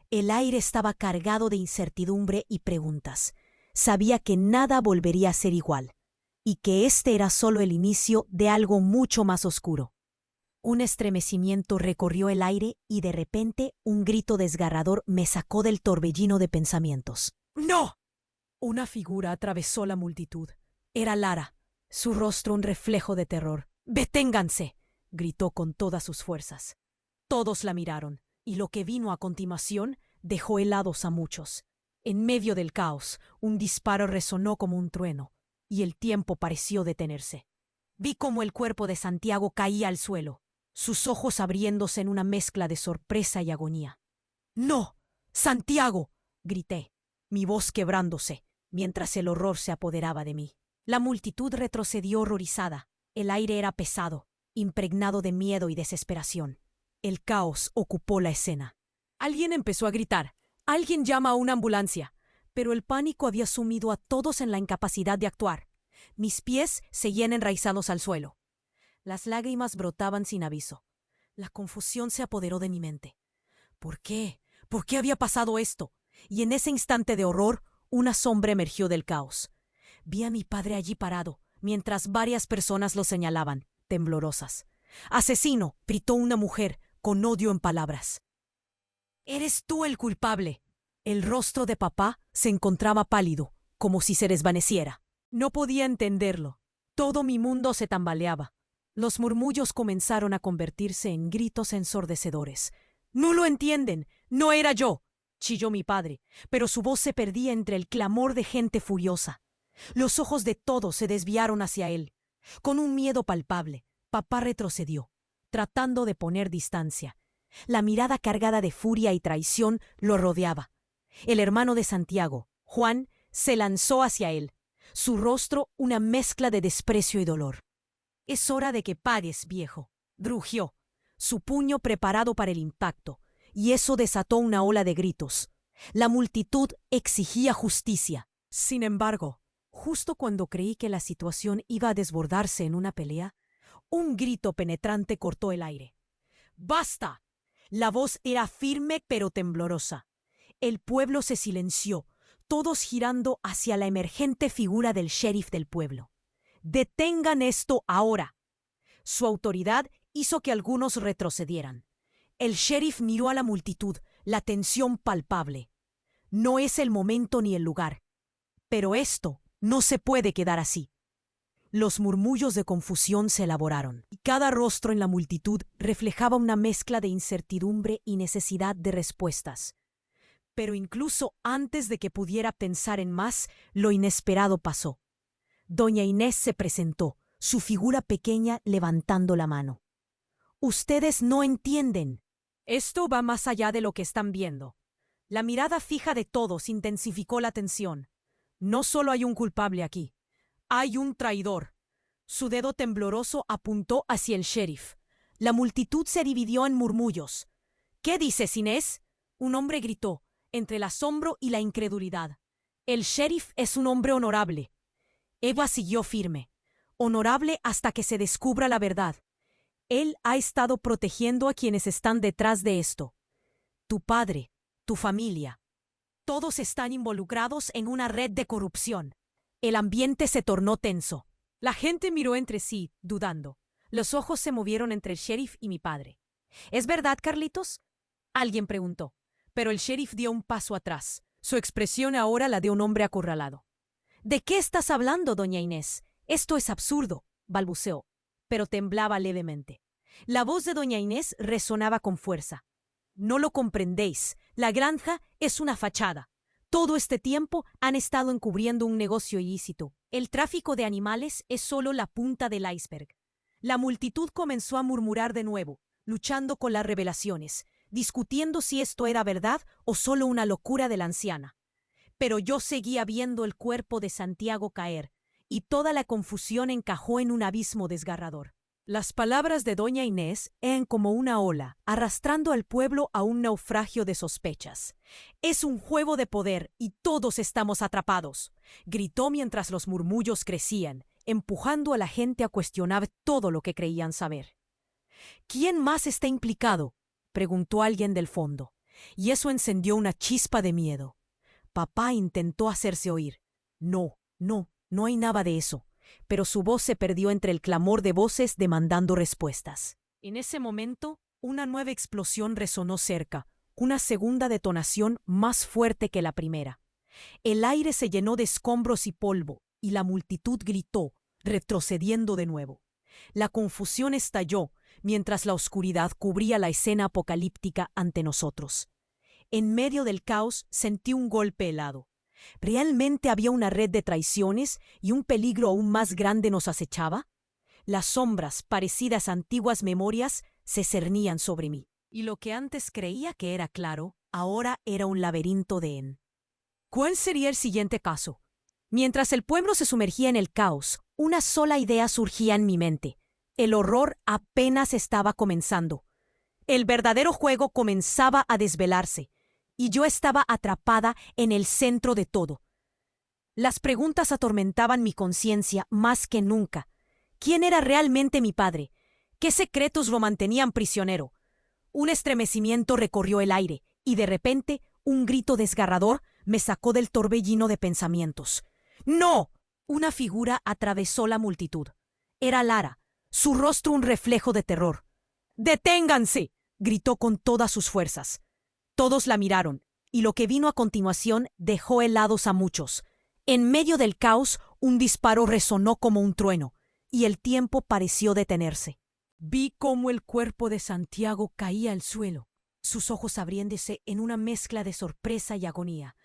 El aire estaba cargado de incertidumbre y preguntas. Sabía que nada volvería a ser igual, y que este era solo el inicio de algo mucho más oscuro. Un estremecimiento recorrió el aire y de repente un grito desgarrador me sacó del torbellino de pensamientos. ¡No! Una figura atravesó la multitud. Era Lara, su rostro un reflejo de terror. ¡Deténganse!, gritó con todas sus fuerzas. Todos la miraron, y lo que vino a continuación dejó helados a muchos. En medio del caos, un disparo resonó como un trueno, y el tiempo pareció detenerse. Vi cómo el cuerpo de Santiago caía al suelo, sus ojos abriéndose en una mezcla de sorpresa y agonía. ¡No! ¡Santiago!, grité, mi voz quebrándose, mientras el horror se apoderaba de mí. La multitud retrocedió horrorizada. El aire era pesado, impregnado de miedo y desesperación. El caos ocupó la escena. Alguien empezó a gritar. «¡Alguien llama a una ambulancia!», pero el pánico había sumido a todos en la incapacidad de actuar. Mis pies seguían enraizados al suelo. Las lágrimas brotaban sin aviso. La confusión se apoderó de mi mente. ¿Por qué? ¿Por qué había pasado esto? Y en ese instante de horror, una sombra emergió del caos. Vi a mi padre allí parado, mientras varias personas lo señalaban, temblorosas. «¡Asesino!», gritó una mujer, con odio en palabras. «¡Eres tú el culpable!». El rostro de papá se encontraba pálido, como si se desvaneciera. No podía entenderlo. Todo mi mundo se tambaleaba. Los murmullos comenzaron a convertirse en gritos ensordecedores. «¡No lo entienden! ¡No era yo!», chilló mi padre, pero su voz se perdía entre el clamor de gente furiosa. Los ojos de todos se desviaron hacia él. Con un miedo palpable, papá retrocedió, tratando de poner distancia. La mirada cargada de furia y traición lo rodeaba. El hermano de Santiago, Juan, se lanzó hacia él, su rostro una mezcla de desprecio y dolor. «Es hora de que pagues, viejo», rugió, su puño preparado para el impacto, y eso desató una ola de gritos. La multitud exigía justicia. Sin embargo, justo cuando creí que la situación iba a desbordarse en una pelea, un grito penetrante cortó el aire. «¡Basta!». La voz era firme pero temblorosa. El pueblo se silenció, todos girando hacia la emergente figura del sheriff del pueblo. «¡Detengan esto ahora!». Su autoridad hizo que algunos retrocedieran. El sheriff miró a la multitud, la tensión palpable. «No es el momento ni el lugar. Pero esto no se puede quedar así». Los murmullos de confusión se elaboraron, y cada rostro en la multitud reflejaba una mezcla de incertidumbre y necesidad de respuestas. Pero incluso antes de que pudiera pensar en más, lo inesperado pasó. Doña Inés se presentó, su figura pequeña levantando la mano. «Ustedes no entienden. Esto va más allá de lo que están viendo». La mirada fija de todos intensificó la tensión. «No solo hay un culpable aquí. Hay un traidor». Su dedo tembloroso apuntó hacia el sheriff. La multitud se dividió en murmullos. «¿Qué dices, Inés?», un hombre gritó, entre el asombro y la incredulidad. «El sheriff es un hombre honorable». Eva siguió firme. «Honorable hasta que se descubra la verdad. Él ha estado protegiendo a quienes están detrás de esto. Tu padre, tu familia. Todos están involucrados en una red de corrupción». El ambiente se tornó tenso. La gente miró entre sí, dudando. Los ojos se movieron entre el sheriff y mi padre. «¿Es verdad, Carlitos?», alguien preguntó. Pero el sheriff dio un paso atrás. Su expresión ahora la de un hombre acorralado. «¿De qué estás hablando, doña Inés? Esto es absurdo», balbuceó, pero temblaba levemente. La voz de doña Inés resonaba con fuerza. «No lo comprendéis. La granja es una fachada. Todo este tiempo han estado encubriendo un negocio ilícito. El tráfico de animales es solo la punta del iceberg». La multitud comenzó a murmurar de nuevo, luchando con las revelaciones, discutiendo si esto era verdad o solo una locura de la anciana. Pero yo seguía viendo el cuerpo de Santiago caer, y toda la confusión encajó en un abismo desgarrador. Las palabras de doña Inés eran como una ola, arrastrando al pueblo a un naufragio de sospechas. «Es un juego de poder y todos estamos atrapados», gritó mientras los murmullos crecían, empujando a la gente a cuestionar todo lo que creían saber. «¿Quién más está implicado?», preguntó alguien del fondo, y eso encendió una chispa de miedo. Papá intentó hacerse oír. No hay nada de eso. Pero su voz se perdió entre el clamor de voces demandando respuestas. En ese momento, una nueva explosión resonó cerca, una segunda detonación más fuerte que la primera. El aire se llenó de escombros y polvo, y la multitud gritó, retrocediendo de nuevo. La confusión estalló, mientras la oscuridad cubría la escena apocalíptica ante nosotros. En medio del caos sentí un golpe helado. ¿Realmente había una red de traiciones y un peligro aún más grande nos acechaba? Las sombras, parecidas a antiguas memorias, se cernían sobre mí, y lo que antes creía que era claro, ahora era un laberinto de en. ¿Cuál sería el siguiente caso? Mientras el pueblo se sumergía en el caos, una sola idea surgía en mi mente. El horror apenas estaba comenzando. El verdadero juego comenzaba a desvelarse, y yo estaba atrapada en el centro de todo. Las preguntas atormentaban mi conciencia más que nunca. ¿Quién era realmente mi padre? ¿Qué secretos lo mantenían prisionero? Un estremecimiento recorrió el aire, y de repente un grito desgarrador me sacó del torbellino de pensamientos. ¡No! Una figura atravesó la multitud. Era Lara, su rostro un reflejo de terror. ¡Deténganse!, gritó con todas sus fuerzas. Todos la miraron, y lo que vino a continuación dejó helados a muchos. En medio del caos, un disparo resonó como un trueno, y el tiempo pareció detenerse. Vi cómo el cuerpo de Santiago caía al suelo, sus ojos abriéndose en una mezcla de sorpresa y agonía.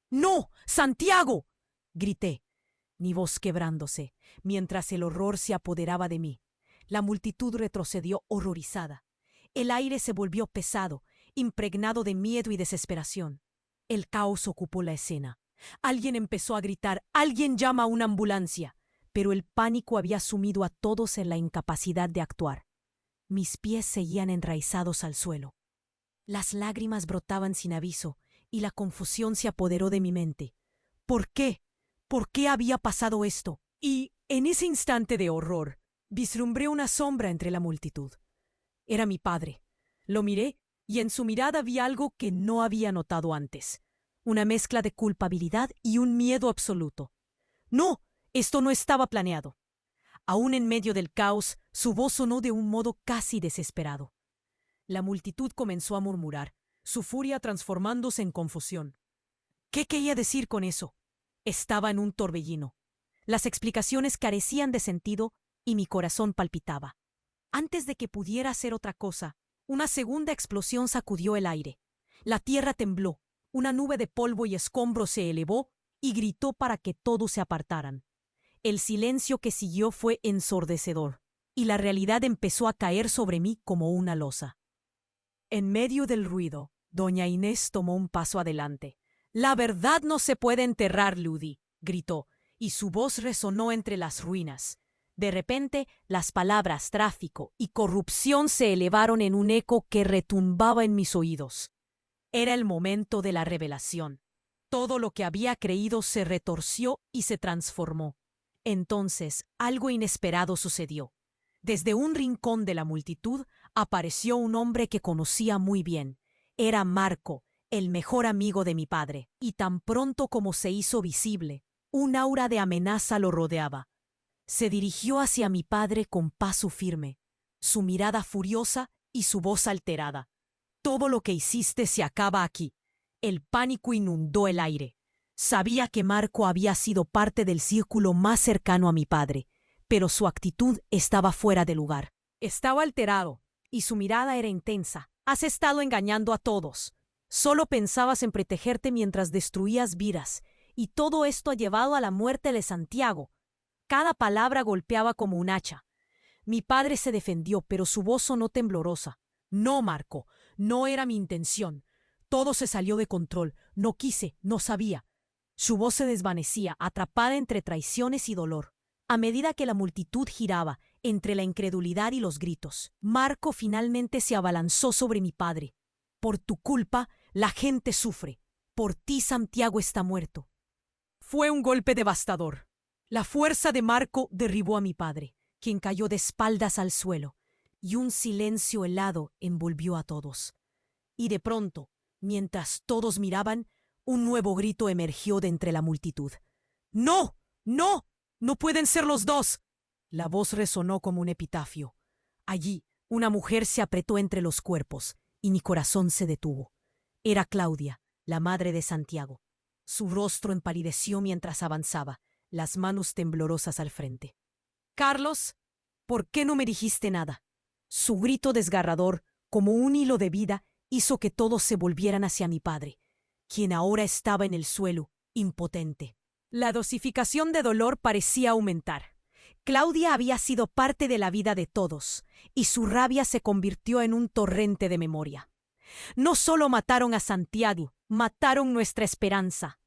«¡No! ¡Santiago!», grité, mi voz quebrándose, mientras el horror se apoderaba de mí. La multitud retrocedió horrorizada. El aire se volvió pesado, impregnado de miedo y desesperación. El caos ocupó la escena. Alguien empezó a gritar, «¡Alguien llama a una ambulancia!», pero el pánico había sumido a todos en la incapacidad de actuar. Mis pies seguían enraizados al suelo. Las lágrimas brotaban sin aviso, y la confusión se apoderó de mi mente. ¿Por qué? ¿Por qué había pasado esto? Y, en ese instante de horror, vislumbré una sombra entre la multitud. Era mi padre. Lo miré, y en su mirada vi algo que no había notado antes. Una mezcla de culpabilidad y un miedo absoluto. No, esto no estaba planeado. Aún en medio del caos, su voz sonó de un modo casi desesperado. La multitud comenzó a murmurar, su furia transformándose en confusión. ¿Qué quería decir con eso? Estaba en un torbellino. Las explicaciones carecían de sentido y mi corazón palpitaba. Antes de que pudiera hacer otra cosa, una segunda explosión sacudió el aire. La tierra tembló, una nube de polvo y escombros se elevó y gritó para que todos se apartaran. El silencio que siguió fue ensordecedor, y la realidad empezó a caer sobre mí como una losa. En medio del ruido, doña Inés tomó un paso adelante. «La verdad no se puede enterrar, Ludi», gritó, y su voz resonó entre las ruinas. De repente, las palabras tráfico y corrupción se elevaron en un eco que retumbaba en mis oídos. Era el momento de la revelación. Todo lo que había creído se retorció y se transformó. Entonces, algo inesperado sucedió. Desde un rincón de la multitud apareció un hombre que conocía muy bien. Era Marco, el mejor amigo de mi padre, y tan pronto como se hizo visible, un aura de amenaza lo rodeaba. Se dirigió hacia mi padre con paso firme, su mirada furiosa y su voz alterada. «Todo lo que hiciste se acaba aquí». El pánico inundó el aire. Sabía que Marco había sido parte del círculo más cercano a mi padre, pero su actitud estaba fuera de lugar. Estaba alterado, y su mirada era intensa. «Has estado engañando a todos. Solo pensabas en protegerte mientras destruías vidas, y todo esto ha llevado a la muerte de Santiago». Cada palabra golpeaba como un hacha. Mi padre se defendió, pero su voz sonó temblorosa. «No, Marco, no era mi intención. Todo se salió de control. No quise, no sabía». Su voz se desvanecía, atrapada entre traiciones y dolor. A medida que la multitud giraba, Entre la incredulidad y los gritos, Marco finalmente se abalanzó sobre mi padre. Por tu culpa, la gente sufre. Por ti, Santiago está muerto. Fue un golpe devastador. La fuerza de Marco derribó a mi padre, quien cayó de espaldas al suelo, y un silencio helado envolvió a todos. Y de pronto, mientras todos miraban, un nuevo grito emergió de entre la multitud. ¡No! ¡No! ¡No pueden ser los dos! La voz resonó como un epitafio. Allí, una mujer se apretó entre los cuerpos, y mi corazón se detuvo. Era Claudia, la madre de Santiago. Su rostro empalideció mientras avanzaba, las manos temblorosas al frente. «Carlos, ¿por qué no me dijiste nada?» Su grito desgarrador, como un hilo de vida, hizo que todos se volvieran hacia mi padre, quien ahora estaba en el suelo, impotente. La dosificación de dolor parecía aumentar. Claudia había sido parte de la vida de todos, y su rabia se convirtió en un torrente de memoria. No solo mataron a Santiago, mataron nuestra esperanza.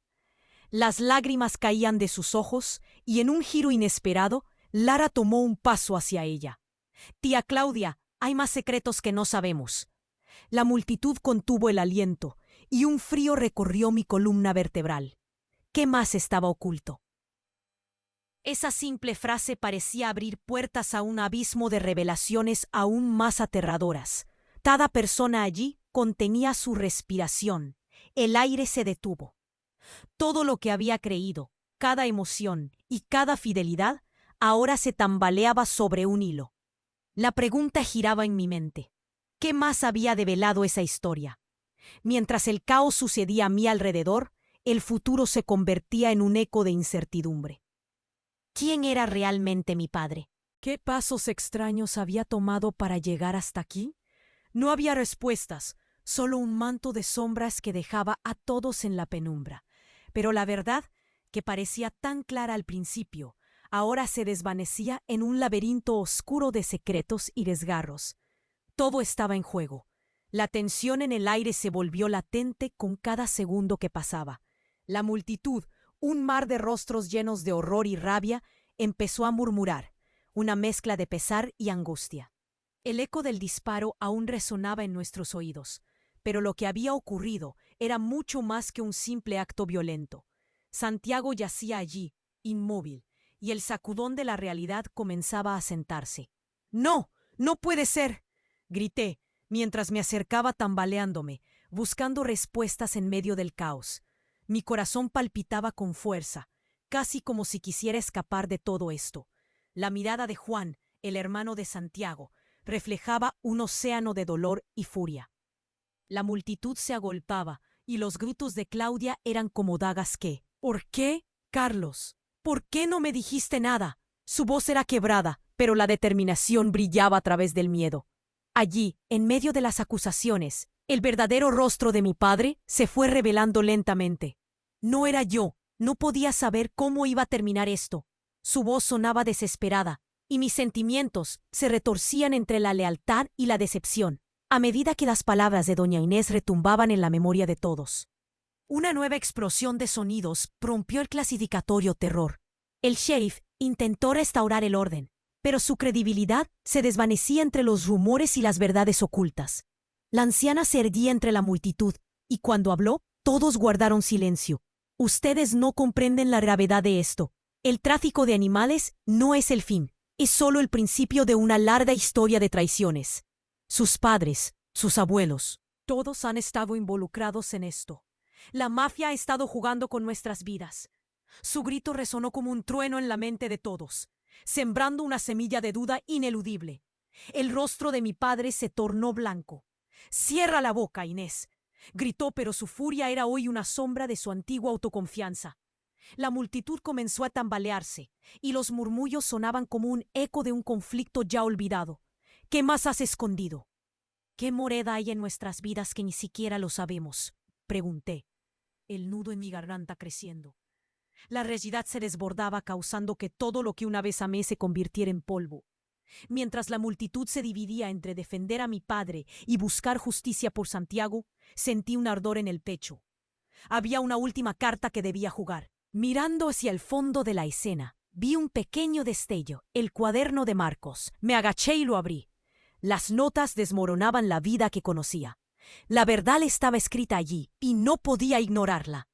Las lágrimas caían de sus ojos, y en un giro inesperado, Lara tomó un paso hacia ella. «Tía Claudia, hay más secretos que no sabemos». La multitud contuvo el aliento, y un frío recorrió mi columna vertebral. ¿Qué más estaba oculto? Esa simple frase parecía abrir puertas a un abismo de revelaciones aún más aterradoras. Cada persona allí contenía su respiración. El aire se detuvo. Todo lo que había creído, cada emoción y cada fidelidad, ahora se tambaleaba sobre un hilo. La pregunta giraba en mi mente. ¿Qué más había develado esa historia? Mientras el caos sucedía a mi alrededor, el futuro se convertía en un eco de incertidumbre. ¿Quién era realmente mi padre? ¿Qué pasos extraños había tomado para llegar hasta aquí? No había respuestas, solo un manto de sombras que dejaba a todos en la penumbra. Pero la verdad, que parecía tan clara al principio, ahora se desvanecía en un laberinto oscuro de secretos y desgarros. Todo estaba en juego. La tensión en el aire se volvió latente con cada segundo que pasaba. La multitud, un mar de rostros llenos de horror y rabia, empezó a murmurar, una mezcla de pesar y angustia. El eco del disparo aún resonaba en nuestros oídos, pero lo que había ocurrido era mucho más que un simple acto violento. Santiago yacía allí, inmóvil, y el sacudón de la realidad comenzaba a sentarse. «¡No! ¡No puede ser!», grité, mientras me acercaba tambaleándome, buscando respuestas en medio del caos. Mi corazón palpitaba con fuerza, casi como si quisiera escapar de todo esto. La mirada de Juan, el hermano de Santiago, reflejaba un océano de dolor y furia. La multitud se agolpaba, y los gritos de Claudia eran como dagas que... «¿Por qué, Carlos? ¿Por qué no me dijiste nada?». Su voz era quebrada, pero la determinación brillaba a través del miedo. Allí, en medio de las acusaciones, el verdadero rostro de mi padre se fue revelando lentamente. No era yo, no podía saber cómo iba a terminar esto. Su voz sonaba desesperada, y mis sentimientos se retorcían entre la lealtad y la decepción, a medida que las palabras de doña Inés retumbaban en la memoria de todos. Una nueva explosión de sonidos rompió el clasificatorio terror. El sheriff intentó restaurar el orden, pero su credibilidad se desvanecía entre los rumores y las verdades ocultas. La anciana se erguía entre la multitud, y cuando habló, todos guardaron silencio. «Ustedes no comprenden la gravedad de esto. El tráfico de animales no es el fin, es solo el principio de una larga historia de traiciones. Sus padres, sus abuelos, todos han estado involucrados en esto. La mafia ha estado jugando con nuestras vidas». Su grito resonó como un trueno en la mente de todos, sembrando una semilla de duda ineludible. El rostro de mi padre se tornó blanco. «Cierra la boca, Inés», gritó, pero su furia era hoy una sombra de su antigua autoconfianza. La multitud comenzó a tambalearse, y los murmullos sonaban como un eco de un conflicto ya olvidado. «¿Qué más has escondido?». «¿Qué moreda hay en nuestras vidas que ni siquiera lo sabemos?», pregunté, el nudo en mi garganta creciendo. La rigidez se desbordaba, causando que todo lo que una vez amé se convirtiera en polvo. Mientras la multitud se dividía entre defender a mi padre y buscar justicia por Santiago, sentí un ardor en el pecho. Había una última carta que debía jugar. Mirando hacia el fondo de la escena, Vi un pequeño destello, el cuaderno de Marcos. Me agaché y lo abrí. Las notas desmoronaban la vida que conocía. La verdad estaba escrita allí y no podía ignorarla.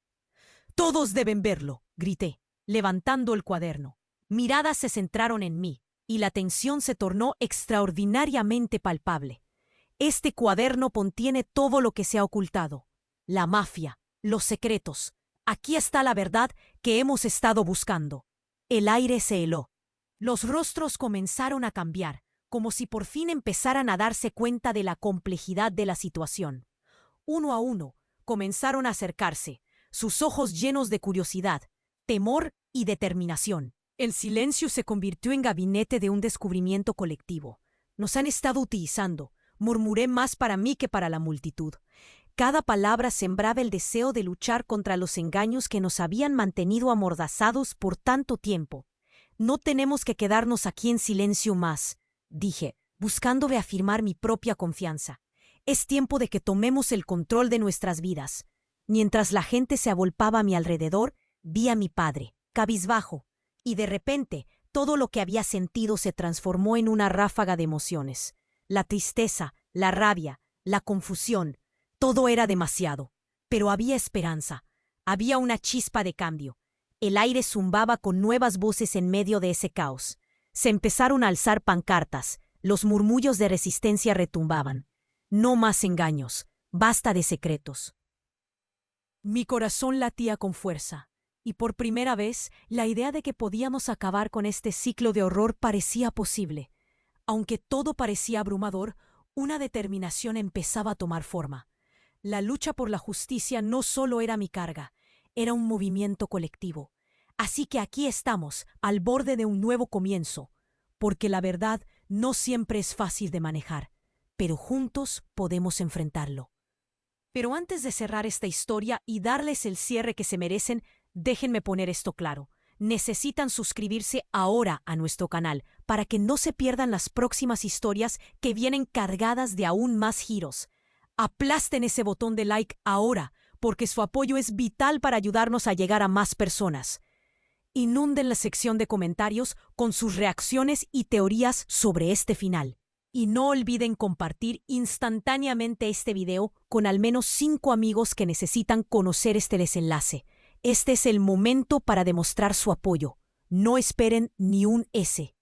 «Todos deben verlo», grité, levantando el cuaderno. Miradas se centraron en mí y la tensión se tornó extraordinariamente palpable. Este cuaderno contiene todo lo que se ha ocultado. La mafia, los secretos. Aquí está la verdad que hemos estado buscando. El aire se heló. Los rostros comenzaron a cambiar, como si por fin empezaran a darse cuenta de la complejidad de la situación. Uno a uno, comenzaron a acercarse, sus ojos llenos de curiosidad, temor y determinación. El silencio se convirtió en gabinete de un descubrimiento colectivo. Nos han estado utilizando, murmuré más para mí que para la multitud. Cada palabra sembraba el deseo de luchar contra los engaños que nos habían mantenido amordazados por tanto tiempo. No tenemos que quedarnos aquí en silencio más, dije, buscando reafirmar mi propia confianza. Es tiempo de que tomemos el control de nuestras vidas. Mientras la gente se agolpaba a mi alrededor, vi a mi padre, cabizbajo, y de repente todo lo que había sentido se transformó en una ráfaga de emociones. La tristeza, la rabia, la confusión, todo era demasiado. Pero había esperanza, había una chispa de cambio. El aire zumbaba con nuevas voces en medio de ese caos. Se empezaron a alzar pancartas, los murmullos de resistencia retumbaban. No más engaños, basta de secretos. Mi corazón latía con fuerza, y por primera vez la idea de que podíamos acabar con este ciclo de horror parecía posible. Aunque todo parecía abrumador, una determinación empezaba a tomar forma. La lucha por la justicia no solo era mi carga, era un movimiento colectivo. Así que aquí estamos, al borde de un nuevo comienzo, porque la verdad no siempre es fácil de manejar, pero juntos podemos enfrentarlo. Pero antes de cerrar esta historia y darles el cierre que se merecen, déjenme poner esto claro. Necesitan suscribirse ahora a nuestro canal para que no se pierdan las próximas historias que vienen cargadas de aún más giros. Aplasten ese botón de like ahora, porque su apoyo es vital para ayudarnos a llegar a más personas. Inunden la sección de comentarios con sus reacciones y teorías sobre este final. Y no olviden compartir instantáneamente este video con al menos 5 amigos que necesitan conocer este desenlace. Este es el momento para demostrar su apoyo. No esperen ni un S.